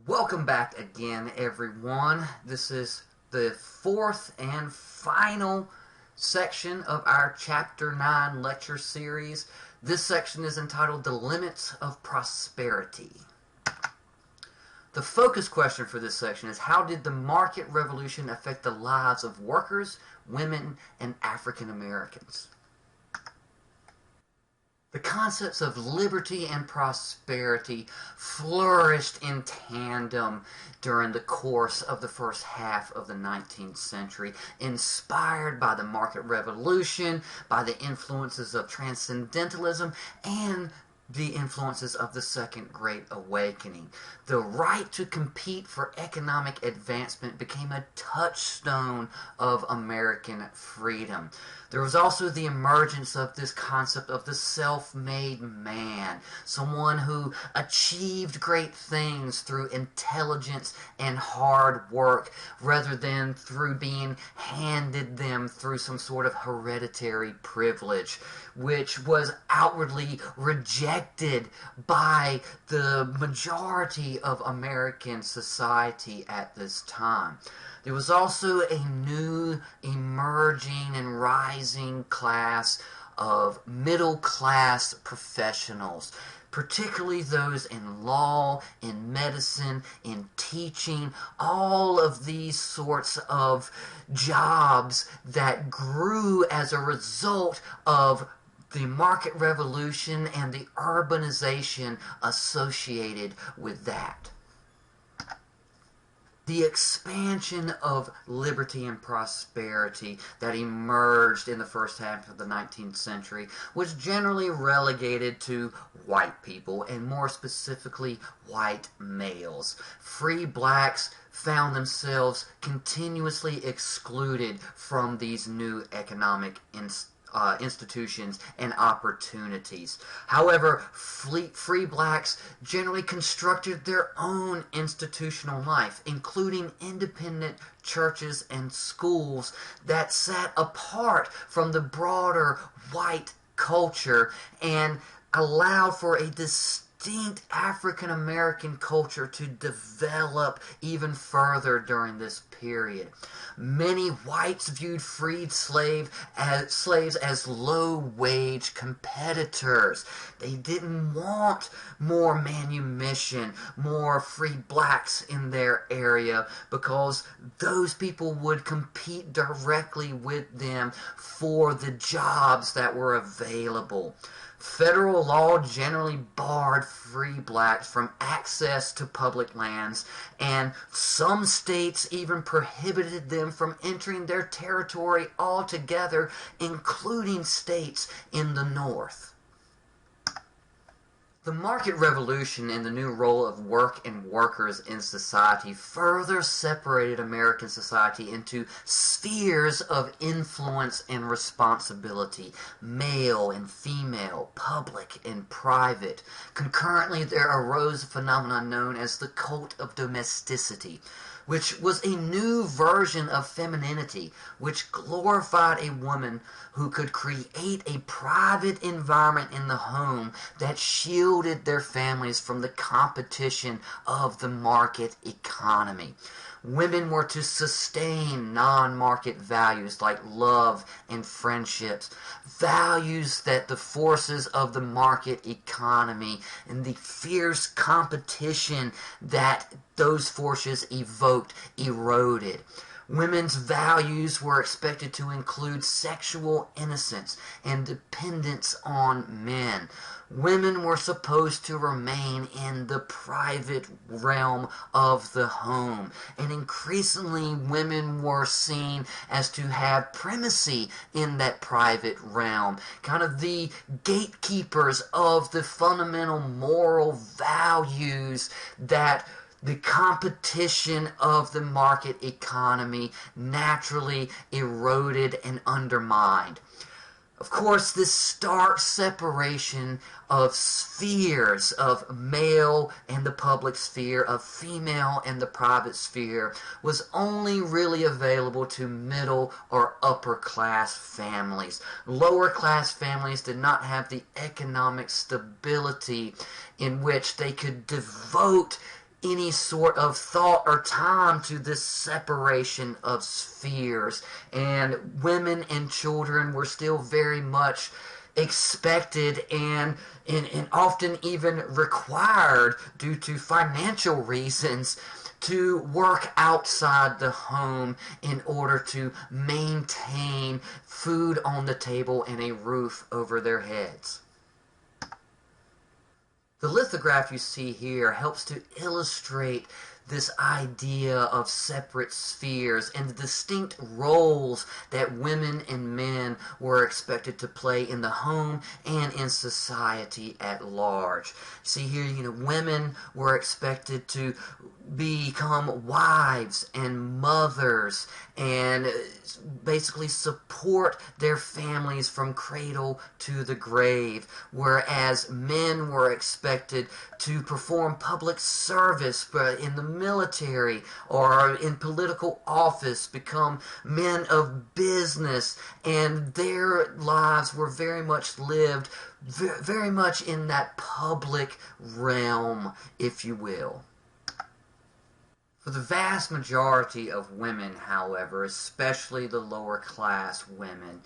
Welcome back again, everyone. This is the fourth and final section of our Chapter 9 lecture series. This section is entitled The Limits of Prosperity. The focus question for this section is, how did the market revolution affect the lives of workers, women, and African Americans? The concepts of liberty and prosperity flourished in tandem during the course of the first half of the 19th century, inspired by the market revolution, by the influences of transcendentalism, and the influences of the Second Great Awakening. The right to compete for economic advancement became a touchstone of American freedom. There was also the emergence of this concept of the self-made man, someone who achieved great things through intelligence and hard work rather than through being handed them through some sort of hereditary privilege, which was outwardly rejected by the majority of American society at this time. There was also a new emerging and rising class of middle-class professionals, particularly those in law, in medicine, in teaching, all of these sorts of jobs that grew as a result of the market revolution and the urbanization associated with that. The expansion of liberty and prosperity that emerged in the first half of the 19th century was generally relegated to white people, and more specifically, white males. Free blacks found themselves continuously excluded from these new economic institutions and opportunities. However, free blacks generally constructed their own institutional life, including independent churches and schools that sat apart from the broader white culture and allowed for a distinct African American culture to develop even further during this period. Many whites viewed freed slaves as low-wage competitors. They didn't want more manumission, more free blacks in their area, because those people would compete directly with them for the jobs that were available. Federal law generally barred free blacks from access to public lands, and some states even prohibited them from entering their territory altogether, including states in the North. The market revolution and the new role of work and workers in society further separated American society into spheres of influence and responsibility, male and female, public and private. Concurrently, there arose a phenomenon known as the cult of domesticity, which was a new version of femininity, which glorified a woman who could create a private environment in the home that shielded their families from the competition of the market economy. Women were to sustain non-market values like love and friendships, values that the forces of the market economy and the fierce competition that those forces evoked eroded. Women's values were expected to include sexual innocence and dependence on men. Women were supposed to remain in the private realm of the home, and increasingly women were seen as to have primacy in that private realm, kind of the gatekeepers of the fundamental moral values that the competition of the market economy naturally eroded and undermined. Of course, this stark separation of spheres, of male and the public sphere, of female and the private sphere, was only really available to middle or upper class families. Lower class families did not have the economic stability in which they could devote any sort of thought or time to this separation of spheres, and women and children were still very much expected and often even required due to financial reasons to work outside the home in order to maintain food on the table and a roof over their heads. The lithograph you see here helps to illustrate this idea of separate spheres and the distinct roles that women and men were expected to play in the home and in society at large. See here, women were expected to become wives and mothers and basically support their families from cradle to the grave, whereas men were expected to perform public service in the military or in political office, become men of business, and their lives were very much lived very much in that public realm, if you will. For the vast majority of women, however, especially the lower class women,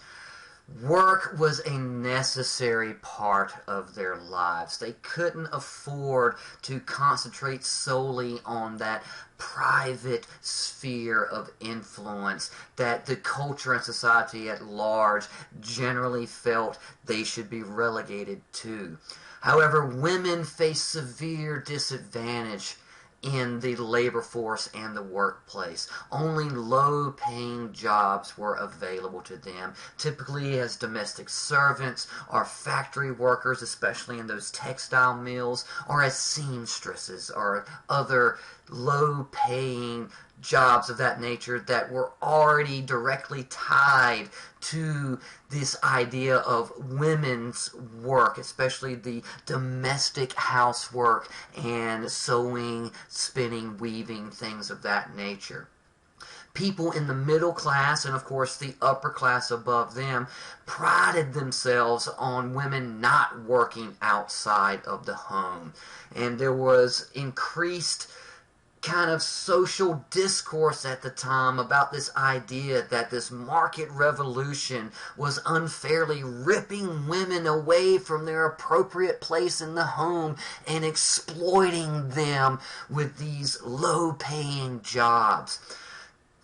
work was a necessary part of their lives. They couldn't afford to concentrate solely on that private sphere of influence that the culture and society at large generally felt they should be relegated to. However, women face severe disadvantage in the labor force and the workplace. Only low-paying jobs were available to them, typically as domestic servants or factory workers, especially in those textile mills, or as seamstresses or other low-paying jobs of that nature that were already directly tied to this idea of women's work, especially the domestic housework and sewing, spinning, weaving, things of that nature. People in the middle class and, of course, the upper class above them prided themselves on women not working outside of the home. And there was increased kind of social discourse at the time about this idea that this market revolution was unfairly ripping women away from their appropriate place in the home and exploiting them with these low-paying jobs.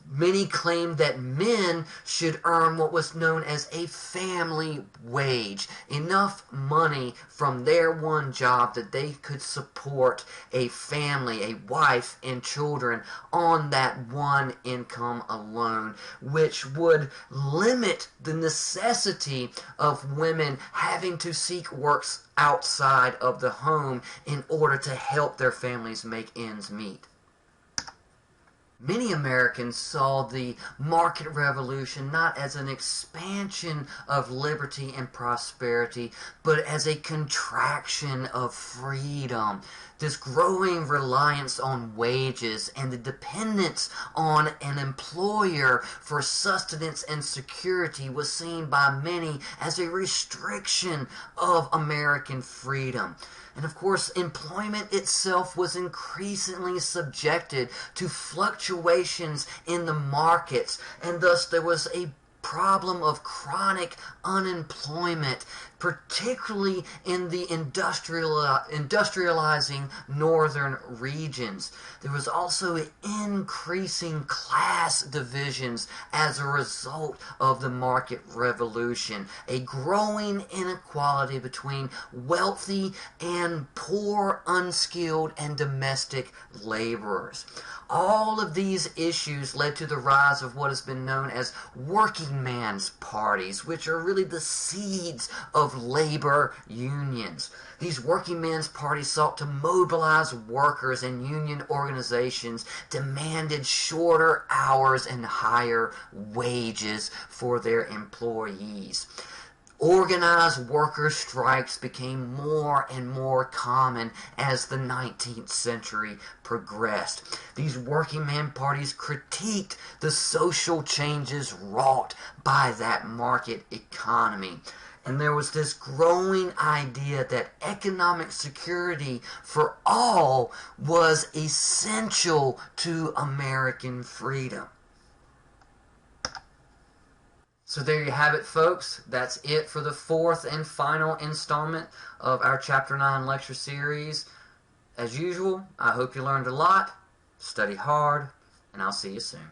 Many claimed that men should earn what was known as a family wage, enough money from their one job that they could support a family, a wife and children on that one income alone, which would limit the necessity of women having to seek works outside of the home in order to help their families make ends meet. Many Americans saw the market revolution not as an expansion of liberty and prosperity, but as a contraction of freedom. This growing reliance on wages and the dependence on an employer for sustenance and security was seen by many as a restriction of American freedom. And of course, employment itself was increasingly subjected to fluctuations in the markets, and thus there was a problem of chronic unemployment, particularly in the industrializing northern regions. There was also increasing class divisions as a result of the market revolution, a growing inequality between wealthy and poor, unskilled, and domestic laborers. All of these issues led to the rise of what has been known as working man's parties, which are really the seeds of labor unions. These working man's parties sought to mobilize workers, and union organizations demanded shorter hours and higher wages for their employees. Organized worker strikes became more and more common as the 19th century progressed. These working man parties critiqued the social changes wrought by that market economy. And there was this growing idea that economic security for all was essential to American freedom. So there you have it, folks. That's it for the fourth and final installment of our Chapter 9 lecture series. As usual, I hope you learned a lot. Study hard, and I'll see you soon.